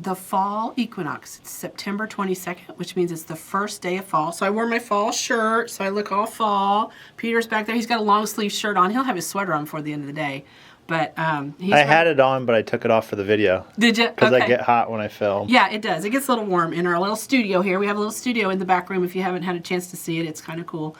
the fall equinox. It's September 22nd, which means it's the first day of fall. So I wore my fall shirt, so I look all fall. Peter's back there. He's got a long sleeve shirt on. He'll have his sweater on before the end of the day. But I had it on, but I took it off for the video. Did you? Because I get hot when I film. Yeah, it does. It gets a little warm in our little studio here. We have a little studio in the back room. If you haven't had a chance to see it, it's kind of cool.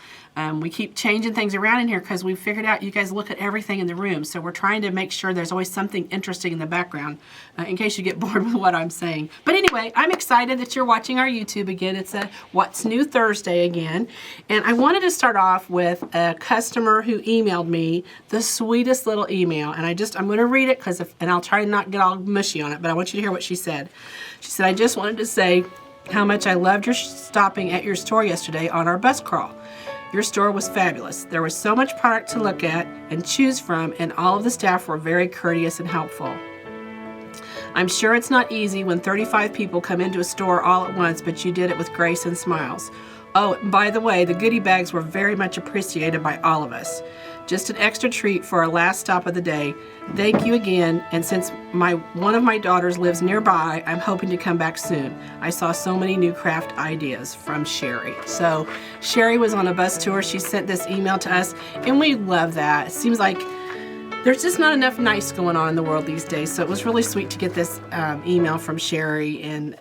We keep changing things around in here because we figured out you guys look at everything in the room. So we're trying to make sure there's always something interesting in the background in case you get bored with what I'm saying. But anyway, I'm excited that you're watching our YouTube again. It's a What's New Thursday again. And I wanted to start off with a customer who emailed me the sweetest little email. And I'm going to read it and I'll try to not get all mushy on it, but I want you to hear what she said. She said, I just wanted to say how much I loved your stopping at your store yesterday on our bus crawl. Your store was fabulous. There was so much product to look at and choose from, and all of the staff were very courteous and helpful. I'm sure it's not easy when 35 people come into a store all at once, but you did it with grace and smiles. Oh, by the way, the goodie bags were very much appreciated by all of us. Just an extra treat for our last stop of the day. Thank you again, and since one of my daughters lives nearby, I'm hoping to come back soon. I saw so many new craft ideas from Sherry. So Sherry was on a bus tour. She sent this email to us, and we love that. It seems like there's just not enough nice going on in the world these days, so it was really sweet to get this email from Sherry. And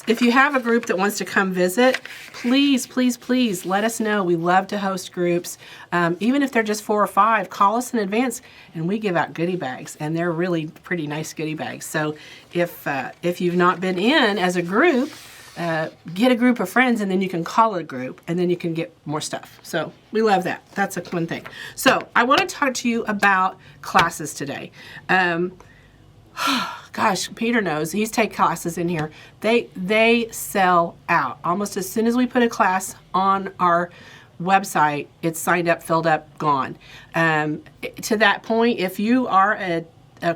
if you have a group that wants to come visit, please, please, please let us know. We love to host groups. Even if they're just 4 or 5, call us in advance, and we give out goodie bags, and they're really pretty nice goodie bags. So if you've not been in as a group, get a group of friends, and then you can call it a group, and then you can get more stuff. So we love that. That's a fun thing. So I want to talk to you about classes today. Gosh, Peter knows. He's taken classes in here. They sell out. Almost as soon as we put a class on our website, it's signed up, filled up, gone. To that point, if you are a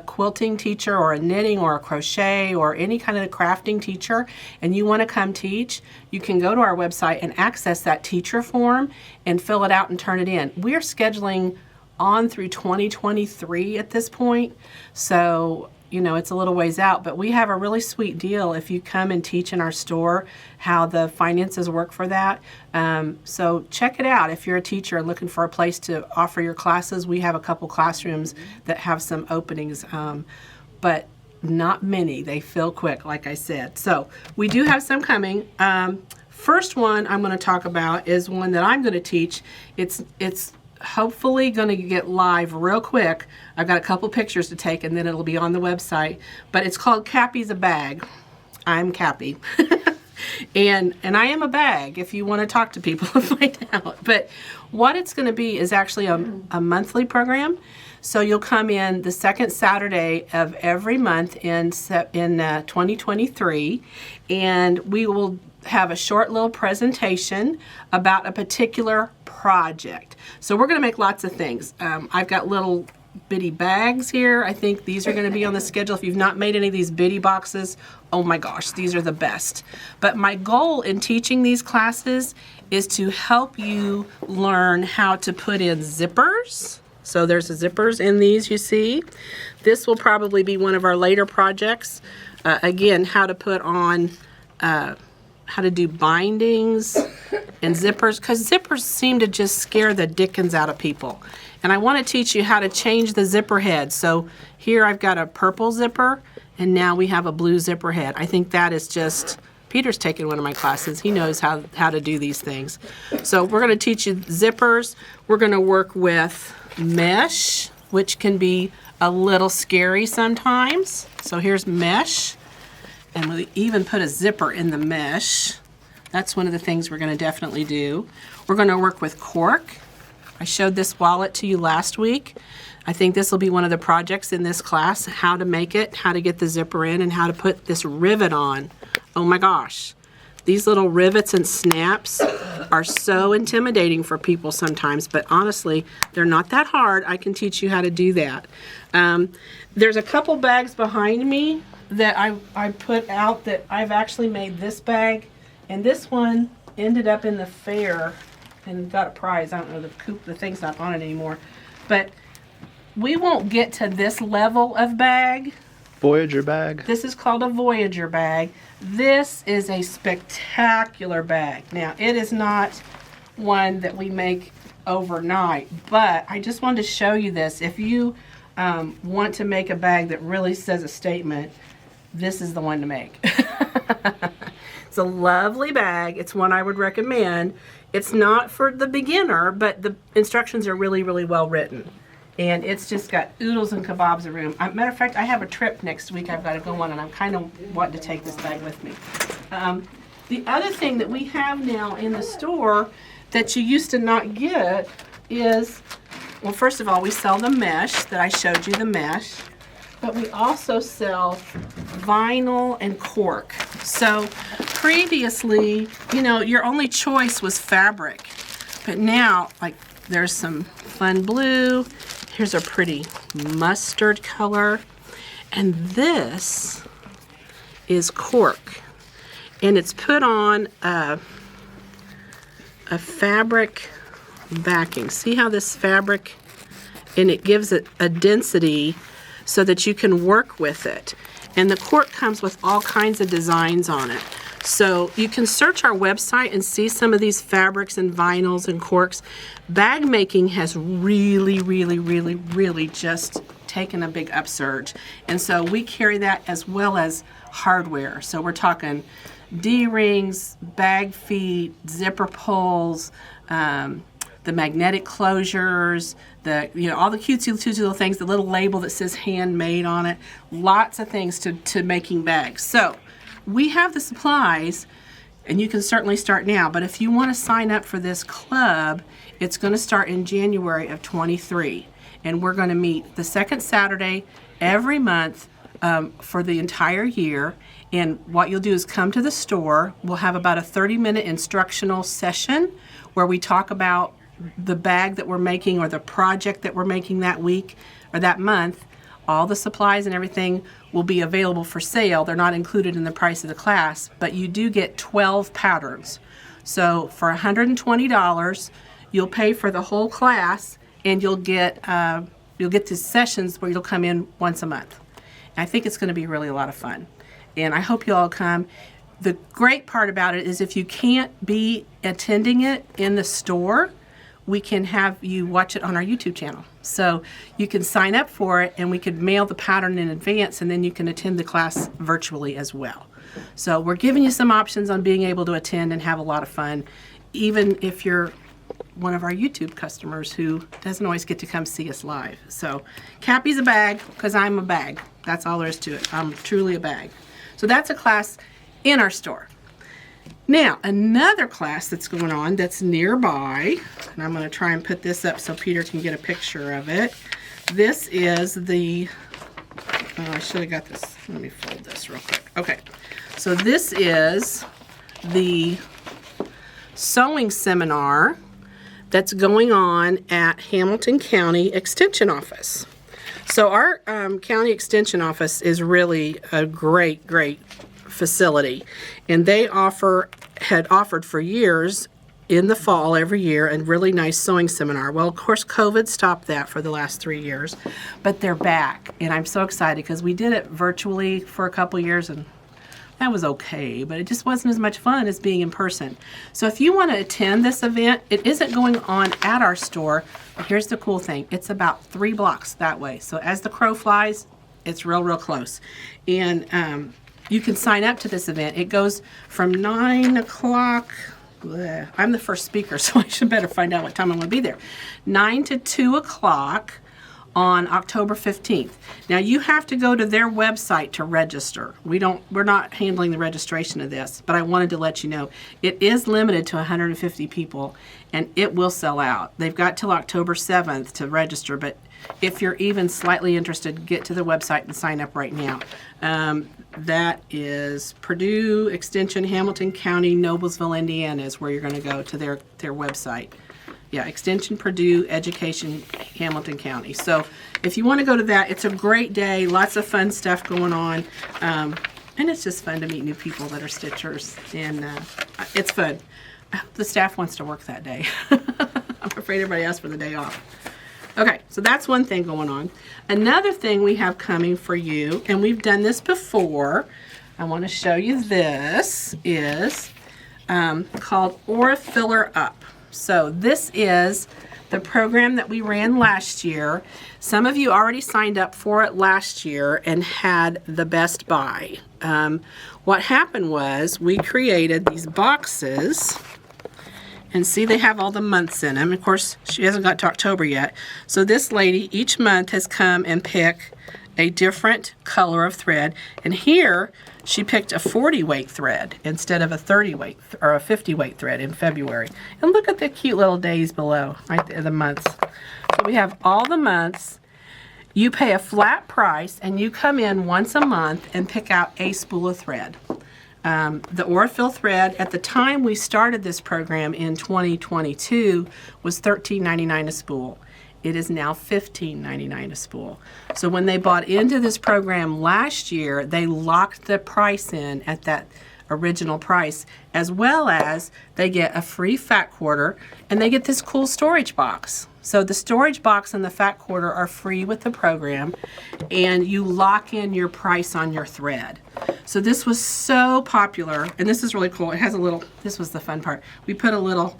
quilting teacher or a knitting or a crochet or any kind of crafting teacher and you want to come teach, you can go to our website and access that teacher form and fill it out and turn it in. We're scheduling on through 2023 at this point, so you know it's a little ways out, but we have a really sweet deal if you come and teach in our store, how the finances work for that. So check it out. If you're a teacher and looking for a place to offer your classes, we have a couple classrooms that have some openings, but not many. They fill quick, like I said. So we do have some coming. First one I'm going to talk about is one that I'm going to teach. It's hopefully going to get live real quick. I've got a couple pictures to take and then it'll be on the website, but it's called Cappy's a Bag. I'm Cappy. and I am a bag if you want to talk to people and find out. But what it's going to be is actually a monthly program. So you'll come in the second Saturday of every month in 2023, and we will have a short little presentation about a particular project. So we're going to make lots of things. I've got little bitty bags here. I think these are going to be on the schedule. If you've not made any of these bitty boxes, oh my gosh, these are the best. But my goal in teaching these classes is to help you learn how to put in zippers. So there's the zippers in these, you see. This will probably be one of our later projects. Again, how to put on how to do bindings and zippers, because zippers seem to just scare the dickens out of people. And I want to teach you how to change the zipper head. So here I've got a purple zipper, and now we have a blue zipper head. I think that is just, Peter's taken one of my classes. He knows how to do these things. So we're going to teach you zippers. We're going to work with mesh, which can be a little scary sometimes. So here's mesh. And we even put a zipper in the mesh. That's one of the things we're going to definitely do. We're going to work with cork. I showed this wallet to you last week. I think this will be one of the projects in this class, how to make it, how to get the zipper in, and how to put this rivet on. Oh my gosh. These little rivets and snaps are so intimidating for people sometimes, but honestly, they're not that hard. I can teach you how to do that. There's a couple bags behind me that I put out that I've actually made this bag, and this one ended up in the fair and got a prize. I don't know, the thing's not on it anymore, but we won't get to this level of bag Voyager bag. This is called a Voyager bag. This is a spectacular bag. Now, it is not one that we make overnight, but I just wanted to show you this. If you want to make a bag that really says a statement, this is the one to make. It's a lovely bag. It's one I would recommend. It's not for the beginner, but the instructions are really, really well written. And it's just got oodles and kebabs of room. Matter of fact, I have a trip next week I've got to go on, and I'm kind of wanting to take this bag with me. The other thing that we have now in the store that you used to not get is, well, first of all, we sell the mesh that I showed you, the mesh, but we also sell vinyl and cork. So previously, you know, your only choice was fabric, but now, like, there's some fun blue. Here's a pretty mustard color, and this is cork, and it's put on a fabric backing. See how this fabric, and it gives it a density so that you can work with it. And the cork comes with all kinds of designs on it. So you can search our website and see some of these fabrics and vinyls and corks. Bag making has really, really, really, really just taken a big upsurge. And so we carry that as well as hardware. So we're talking D-rings, bag feet, zipper pulls, the magnetic closures, all the cutesy little things, the little label that says handmade on it, lots of things to making bags. So we have the supplies, and you can certainly start now, but if you want to sign up for this club, it's going to start in January of 23, and we're going to meet the second Saturday every month for the entire year. And what you'll do is come to the store. We'll have about a 30-minute instructional session where we talk about the bag that we're making or the project that we're making that week or that month. All the supplies and everything will be available for sale. They're not included in the price of the class, but you do get 12 patterns. So for $120, you'll pay for the whole class, and you'll get to sessions where you'll come in once a month. And I think it's going to be really a lot of fun, and I hope you all come. The great part about it is if you can't be attending it in the store, we can have you watch it on our YouTube channel. So you can sign up for it, and we could mail the pattern in advance, and then you can attend the class virtually as well. So we're giving you some options on being able to attend and have a lot of fun, even if you're one of our YouTube customers who doesn't always get to come see us live. So Cappy's a bag because I'm a bag. That's all there is to it. I'm truly a bag. So that's a class in our store. Now, another class that's going on that's nearby, and I'm going to try and put this up so Peter can get a picture of it. This is the, I should have got this. Let me fold this real quick. Okay, so this is the sewing seminar that's going on at Hamilton County Extension Office. So our county extension office is really a great facility, and they had offered for years in the fall every year a really nice sewing seminar. Well, of course, COVID stopped that for the last 3 years, but they're back, and I'm so excited because we did it virtually for a couple years, and that was okay, but it just wasn't as much fun as being in person. So if you want to attend this event, it isn't going on at our store, but here's the cool thing. It's about 3 blocks that way. So as the crow flies, it's real close. And you can sign up to this event. It goes from 9 o'clock. I'm the first speaker, so I should better find out what time I'm going to be there. 9 to 2 o'clock on October 15th. Now you have to go to their website to register. We're not handling the registration of this, but I wanted to let you know it is limited to 150 people, and it will sell out. They've got till October 7th to register, but if you're even slightly interested, get to the website and sign up right now. That is Purdue Extension, Hamilton County, Noblesville, Indiana is where you're going to go to their website. Yeah, Extension Purdue Education, Hamilton County. So if you want to go to that, it's a great day, lots of fun stuff going on, and it's just fun to meet new people that are stitchers, and it's fun. The staff wants to work that day. I'm afraid everybody asked for the day off. Okay, so that's one thing going on. Another thing we have coming for you, and we've done this before, I want to show you this, is called Aurifil'er Up. So this is the program that we ran last year. Some of you already signed up for it last year and had the best buy. What happened was we created these boxes, and see they have all the months in them. Of course, she hasn't got to October yet. So this lady each month has come and picked a different color of thread, and here she picked a 40 weight thread instead of a 30 weight or a 50 weight thread in February. And look at the cute little days below, right there, the months. So we have all the months. You pay a flat price and you come in once a month and pick out a spool of thread. The Aurifil thread at the time we started this program in 2022 was $13.99 a spool. It is now $15.99 a spool. So when they bought into this program last year, they locked the price in at that original price, as well as they get a free fat quarter and they get this cool storage box. So the storage box and the fat quarter are free with the program, and you lock in your price on your thread. So this was so popular, and this is really cool. It has a little, this was the fun part. We put a little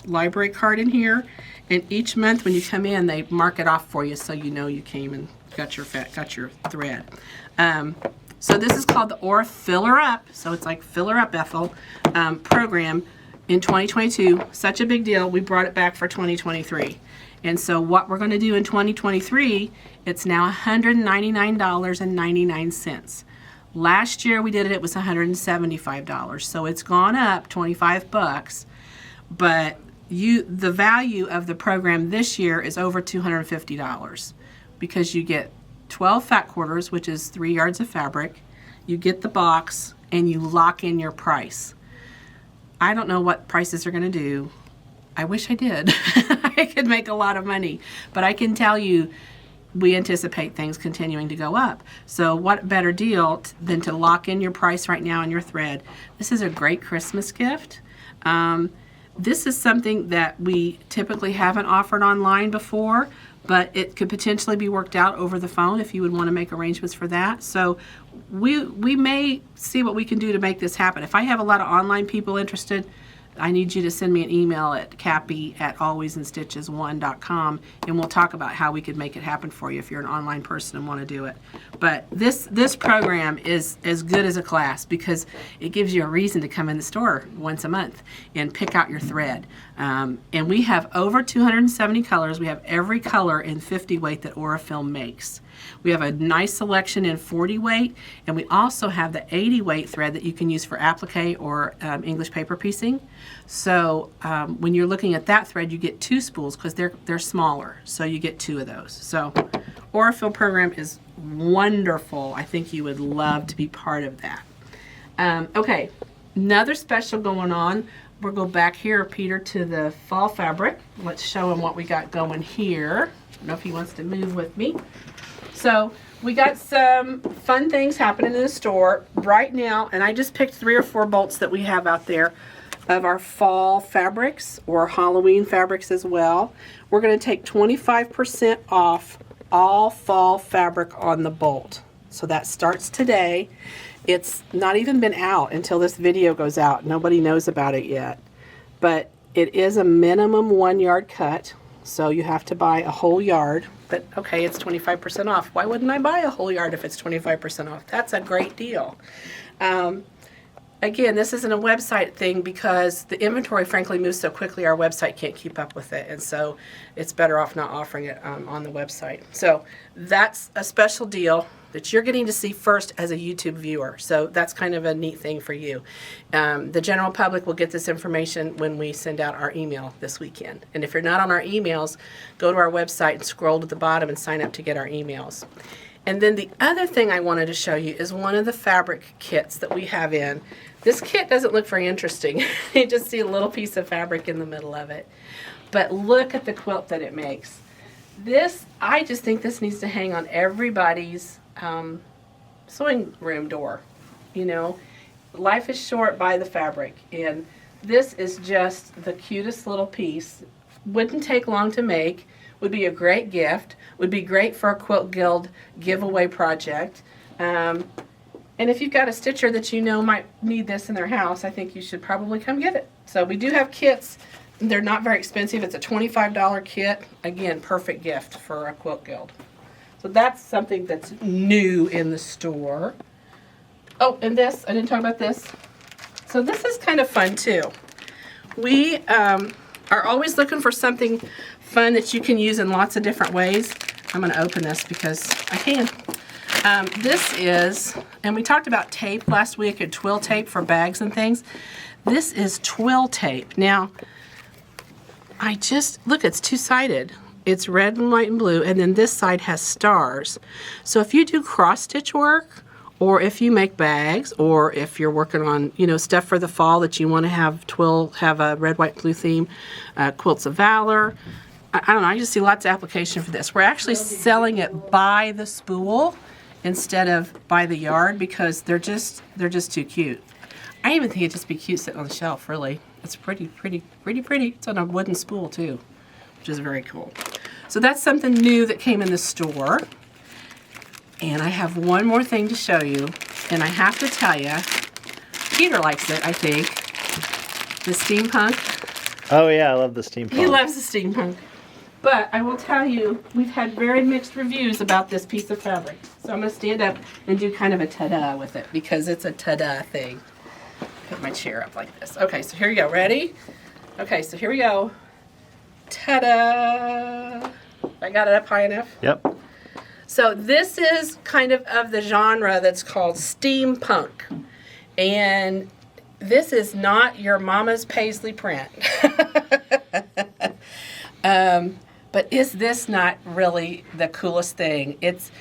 library card in here, and each month when you come in, they mark it off for you so you know you came and got your thread. So this is called the Aurifil'er Up, so it's like Filler Up Ethel program in 2022. Such a big deal, we brought it back for 2023. And so what we're going to do in 2023, it's now $199.99. Last year we did it, it was $175. So it's gone up 25 bucks, but the value of the program this year is over $250 because you get 12 fat quarters, which is 3 yards of fabric. You get the box and you lock in your price. I don't know what prices are going to do. I wish I did. I could make a lot of money, but I can tell you we anticipate things continuing to go up. So what better deal than to lock in your price right now on your thread. This is a great Christmas gift. This is something that we typically haven't offered online before, but it could potentially be worked out over the phone if you would want to make arrangements for that. So we may see what we can do to make this happen. If I have a lot of online people interested, I need you to send me an email at cappy@alwaysinstitches1.com, and we'll talk about how we could make it happen for you if you're an online person and want to do it. But this program is as good as a class because it gives you a reason to come in the store once a month and pick out your thread. And we have over 270 colors. We have every color in 50 weight that Aurifil makes. We have a nice selection in 40 weight, and we also have the 80 weight thread that you can use for applique or English paper piecing. So when you're looking at that thread, you get 2 spools because they're smaller, so you get 2 of those. So Aurifil program is wonderful. I think you would love to be part of that. Okay, another special going on. We'll go back here, Peter, to the fall fabric. Let's show him what we got going here. I don't know if he wants to move with me. So we got some fun things happening in the store right now, and I just picked 3 or 4 bolts that we have out there of our fall fabrics or Halloween fabrics as well. We're going to take 25% off all fall fabric on the bolt. So that starts today. It's not even been out until this video goes out. Nobody knows about it yet. But it is a minimum 1 yard cut, so you have to buy a whole yard. But okay, it's 25% off. Why wouldn't I buy a whole yard if it's 25% off? That's a great deal. Again, this isn't a website thing because the inventory, frankly, moves so quickly our website can't keep up with it. And so it's better off not offering it on the website. So that's a special deal that you're getting to see first as a YouTube viewer. So that's kind of a neat thing for you. The general public will get this information when we send out our email this weekend. And if you're not on our emails, go to our website and scroll to the bottom and sign up to get our emails. And then the other thing I wanted to show you is one of the fabric kits that we have in. This kit doesn't look very interesting. You just see a little piece of fabric in the middle of it. But look at the quilt that it makes. This, I just think this needs to hang on everybody's sewing room door. You know, life is short, buy the fabric. And this is just the cutest little piece. wouldn't take long to make, would be a great gift, would be great for a Quilt Guild giveaway project. And if you've got a stitcher that you know might need this in their house, I think you should probably come get it. So we do have kits. They're not very expensive. It's a $25 kit. Again, perfect gift for a Quilt Guild. So that's something that's new in the store. Oh, and this, I didn't talk about this. So this is kind of fun too. We are always looking for something fun that you can use in lots of different ways. I'm going to open this because I can. This is, and we talked about tape last week, and Twill Tape for bags and things. This is Twill Tape. Now, look, it's two-sided. It's red and white and blue, and then this side has stars. So if you do cross-stitch work, or if you make bags, or if you're working on, stuff for the fall that you want to have Twill have a red, white, blue theme, Quilts of Valor. I don't know, I just see lots of application for this. We're actually selling it by the spool instead of by the yard because they're just too cute. I even think it'd just be cute sitting on the shelf, really. It's pretty. It's on a wooden spool too, which is very cool. So that's something new that came in the store. And I have one more thing to show you, and I have to tell you, Peter likes it, I think. The Steampunk. Oh yeah, I love the Steampunk. He loves the Steampunk. But I will tell you, we've had very mixed reviews about this piece of fabric. So I'm going to stand up and do kind of a ta-da with it, because it's a ta-da thing. Put my chair up like this. Okay, so here we go. Ready? Okay, so here we go. Ta-da! I got it up high enough? Yep. So this is kind of the genre that's called steampunk. And this is not your mama's paisley print. But is this not really the coolest thing? It's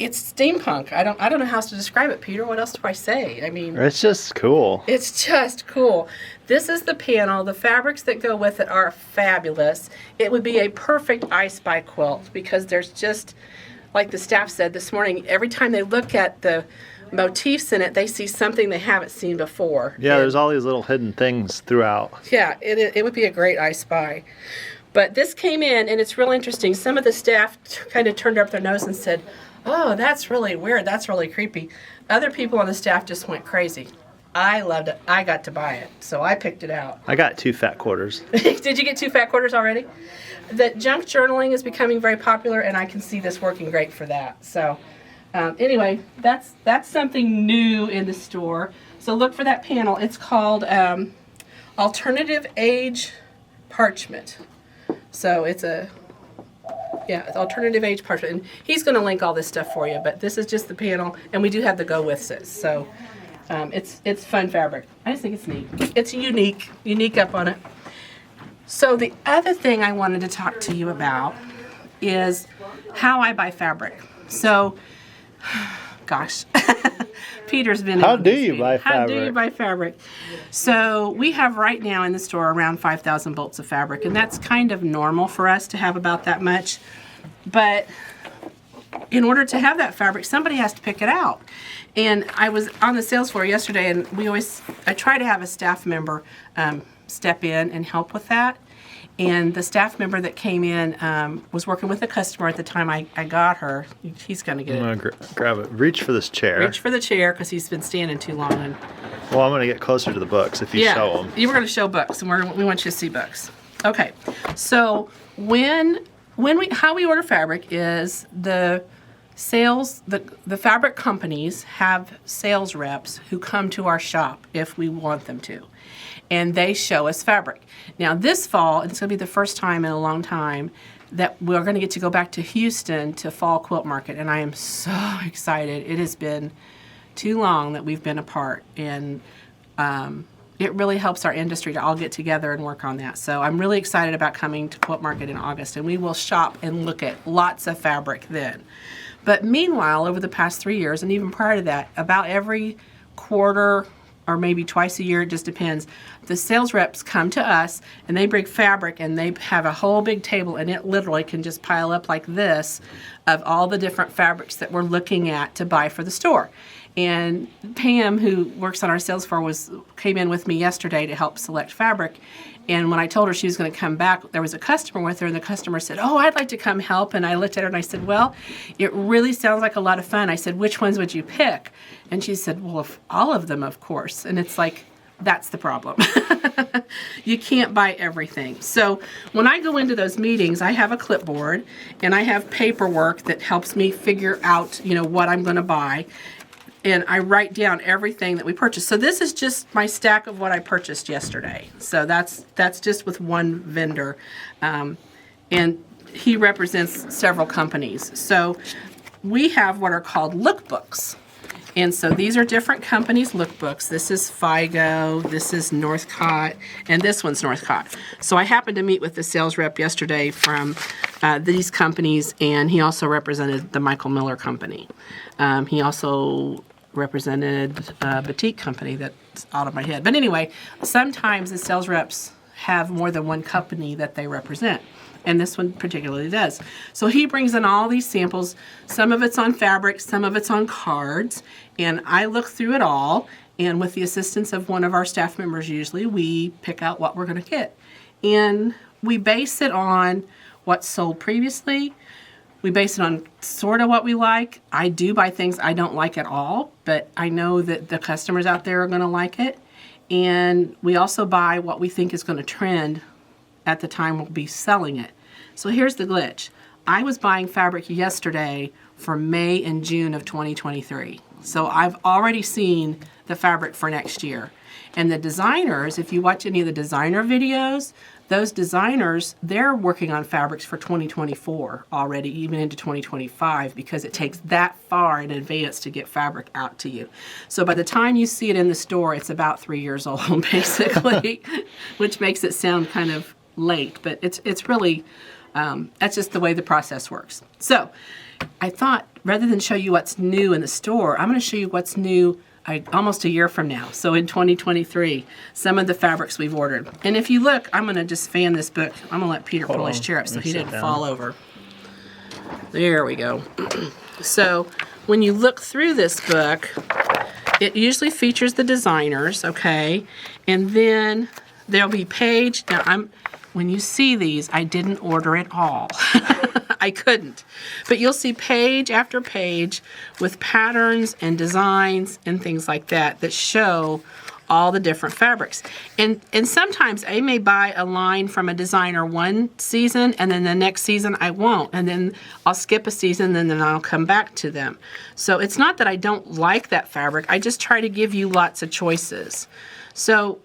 steampunk. I don't know how else to describe it, Peter. What else do I say? I mean, it's just cool. It's just cool. This is the panel. The fabrics that go with it are fabulous. It would be a perfect I Spy quilt because there's just, like the staff said this morning, every time they look at the motifs in it, they see something they haven't seen before. Yeah, there's all these little hidden things throughout. Yeah, it would be a great I Spy. But this came in, and it's real interesting. Some of the staff kind of turned up their nose and said, "Oh, that's really weird. That's really creepy." Other people on the staff just went crazy. I loved it. I got to buy it, so I picked it out. I got 2 fat quarters. Did you get 2 fat quarters already? The junk journaling is becoming very popular, and I can see this working great for that. So anyway, that's something new in the store. So look for that panel. It's called Alternative Age Parchment. So it's Alternative Age Parchment. And he's going to link all this stuff for you, but this is just the panel, and we do have the go with it. So it's fun fabric. I just think it's neat. It's unique up on it. So the other thing I wanted to talk to you about is how I buy fabric. So, gosh, Peter's been. How do you buy fabric? How do you buy fabric? So we have right now in the store around 5,000 bolts of fabric, and that's kind of normal for us to have about that much. But in order to have that fabric, somebody has to pick it out. And I was on the sales floor yesterday, and I try to have a staff member step in and help with that. And the staff member that came in was working with a customer at the time I got her. He's going to get it. I'm going to grab it. Reach for this chair. Reach for the chair because he's been standing too long. And well, I'm going to get closer to the books if you show them. You were going to show books, and we want you to see books. Okay. So how we order fabric is the fabric companies have sales reps who come to our shop if we want them to. And they show us fabric. Now this fall, it's going to be the first time in a long time that we're going to get to go back to Houston to Fall Quilt Market, and I am so excited. It has been too long that we've been apart, and it really helps our industry to all get together and work on that. So I'm really excited about coming to Quilt Market in August, and we will shop and look at lots of fabric then. But meanwhile, over the past 3 years, and even prior to that, about every quarter or maybe twice a year, it just depends, the sales reps come to us and they bring fabric and they have a whole big table, and it literally can just pile up like this of all the different fabrics that we're looking at to buy for the store. And Pam, who works on our sales floor, came in with me yesterday to help select fabric, And when I told her she was going to come back, there was a customer with her, and the customer said, "Oh, I'd like to come help." And I looked at her and I said, "Well, it really sounds like a lot of fun." I said, "Which ones would you pick?" And she said, "Well, all of them, of course." And it's like, that's the problem. You can't buy everything. So when I go into those meetings, I have a clipboard and I have paperwork that helps me figure out, what I'm going to buy. And I write down everything that we purchased. So this is just my stack of what I purchased yesterday. So that's just with one vendor. And he represents several companies. So we have what are called lookbooks. And so these are different companies' lookbooks. This is FIGO, this is Northcott, and this one's Northcott. So I happened to meet with the sales rep yesterday from these companies, and he also represented the Michael Miller Company. He also represented a boutique company that's out of my head. But anyway, sometimes the sales reps have more than one company that they represent. And this one particularly does. So he brings in all these samples. Some of it's on fabric, some of it's on cards. And I look through it all. And with the assistance of one of our staff members, usually, we pick out what we're going to get. And we base it on what's sold previously. We base it on sort of what we like. I do buy things I don't like at all, but I know that the customers out there are going to like it. And we also buy what we think is going to trend at the time we'll be selling it. So here's the glitch. I was buying fabric yesterday for May and June of 2023. So I've already seen the fabric for next year. And the designers, if you watch any of the designer videos, those designers, they're working on fabrics for 2024 already, even into 2025, because it takes that far in advance to get fabric out to you. So by the time you see it in the store, it's about 3 years old, basically, which makes it sound kind of late, but it's really, that's just the way the process works. So I thought, rather than show you what's new in the store, I'm going to show you what's new almost a year from now. So in 2023, some of the fabrics we've ordered. And if you look, I'm going to just fan this book. I'm going to let Peter pull his chair up so he didn't fall over. There we go. So when you look through this book, it usually features the designers, okay? And then there'll be page. Now, when you see these, I didn't order it all. I couldn't. But you'll see page after page with patterns and designs and things like that show all the different fabrics. And sometimes I may buy a line from a designer one season, and then the next season I won't. And then I'll skip a season, and then I'll come back to them. So it's not that I don't like that fabric. I just try to give you lots of choices. So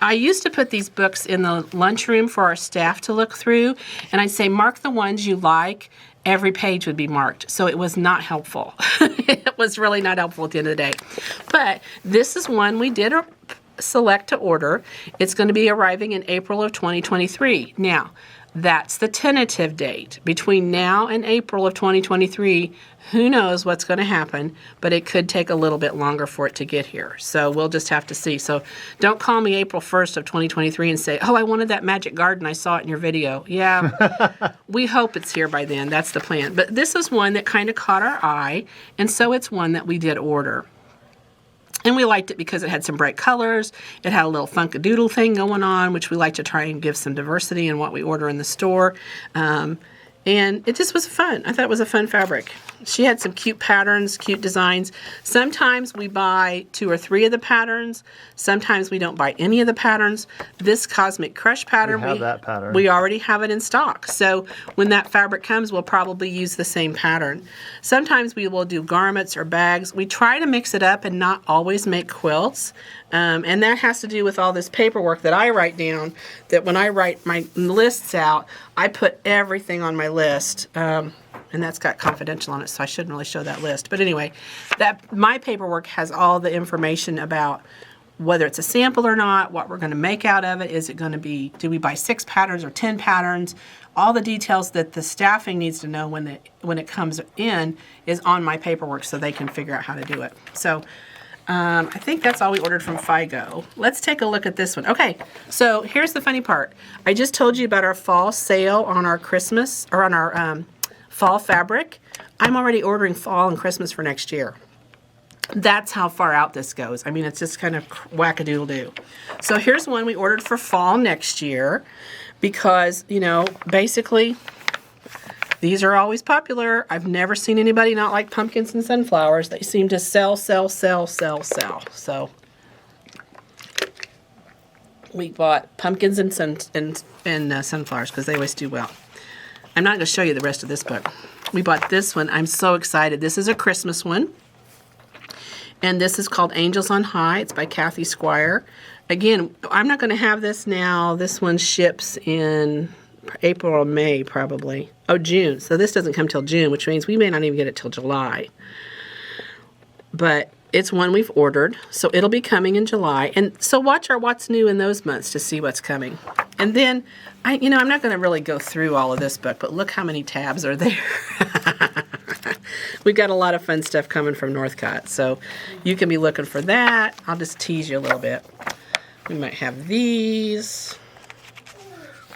I used to put these books in the lunchroom for our staff to look through, and I'd say, mark the ones you like. Every page would be marked. So it was not helpful. It was really not helpful at the end of the day. But this is one we did select to order. It's going to be arriving in April of 2023. Now, that's the tentative date. Between now and April of 2023, who knows what's going to happen, but it could take a little bit longer for it to get here. So we'll just have to see. So don't call me April 1st of 2023 and say, "Oh, I wanted that magic garden. I saw it in your video." Yeah, we hope it's here by then. That's the plan. But this is one that kind of caught our eye, and so it's one that we did order. And we liked it because it had some bright colors. It had a little funkadoodle thing going on, which we like to try and give some diversity in what we order in the store. And it just was fun. I thought it was a fun fabric. She had some cute patterns, cute designs. Sometimes we buy 2 or 3 of the patterns. Sometimes we don't buy any of the patterns. This Cosmic Crush pattern, we have that pattern. We already have it in stock. So when that fabric comes, we'll probably use the same pattern. Sometimes we will do garments or bags. We try to mix it up and not always make quilts. And that has to do with all this paperwork that I write down, that when I write my lists out, I put everything on my list. And that's got confidential on it, so I shouldn't really show that list. But anyway, my paperwork has all the information about whether it's a sample or not, what we're going to make out of it. Is it going to be, do we buy 6 patterns or 10 patterns? All the details that the staffing needs to know when it comes in is on my paperwork, so they can figure out how to do it. So I think that's all we ordered from FIGO. Let's take a look at this one. Okay, so here's the funny part. I just told you about our fall sale on our Christmas, or on our fall fabric. I'm already ordering fall and Christmas for next year. That's how far out this goes. I mean, it's just kind of whack-a-doodle-doo. So here's one we ordered for fall next year because, you know, basically these are always popular. I've never seen anybody not like pumpkins and sunflowers. They seem to sell. So we bought pumpkins and sunflowers because they always do well. I'm not going to show you the rest of this book. We bought this one. I'm so excited. This is a Christmas one. And this is called Angels on High. It's by Kathy Squire. Again, I'm not going to have this now. This one ships in April or May, probably. Oh, June. So this doesn't come till June, which means we may not even get it till July. But it's one we've ordered, so it'll be coming in July. And so watch our What's New in those months to see what's coming. And then, I'm not going to really go through all of this book, but look how many tabs are there. We've got a lot of fun stuff coming from Northcott, so you can be looking for that. I'll just tease you a little bit. We might have these.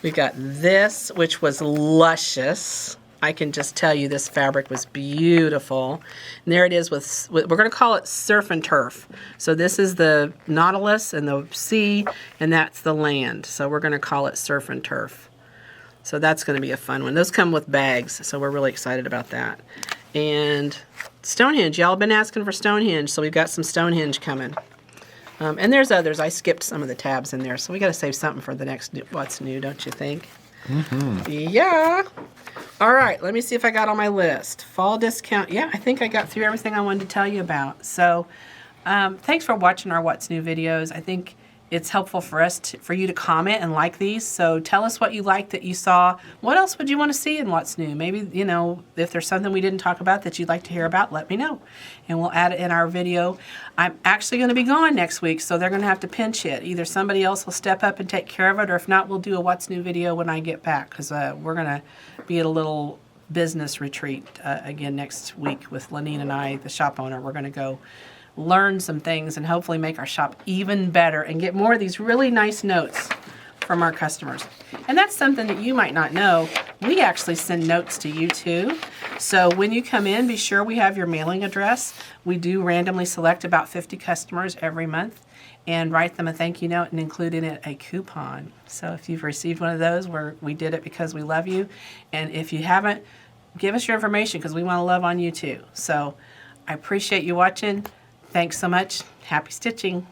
We got this, which was luscious. I can just tell you this fabric was beautiful. And there it is with we're going to call it surf and turf. So this is the Nautilus and the sea, and that's the land. So we're going to call it surf and turf. So that's going to be a fun one. Those come with bags, so we're really excited about that. And Stonehenge. Y'all have been asking for Stonehenge, so we've got some Stonehenge coming. And there's others. I skipped some of the tabs in there, so we got to save something for the next What's New, don't you think? Mm-hmm. Yeah. All right, let me see if I got on my list. Fall discount. Yeah, I think I got through everything I wanted to tell you about. So thanks for watching our What's New videos. I think it's helpful for us for you to comment and like these. So tell us what you liked that you saw. What else would you want to see in What's New? Maybe, if there's something we didn't talk about that you'd like to hear about, let me know. And we'll add it in our video. I'm actually going to be gone next week, so they're going to have to pinch hit. Either somebody else will step up and take care of it, or if not, we'll do a What's New video when I get back, because we're going to be at a little business retreat again next week with Lenine and I, the shop owner. We're going to go learn some things and hopefully make our shop even better and get more of these really nice notes from our customers. And that's something that you might not know. We actually send notes to you too. So when you come in, be sure we have your mailing address. We do randomly select about 50 customers every month and write them a thank you note and include in it a coupon. So if you've received one of those, we did it because we love you. And if you haven't, give us your information because we want to love on you too. So I appreciate you watching. Thanks so much. Happy stitching.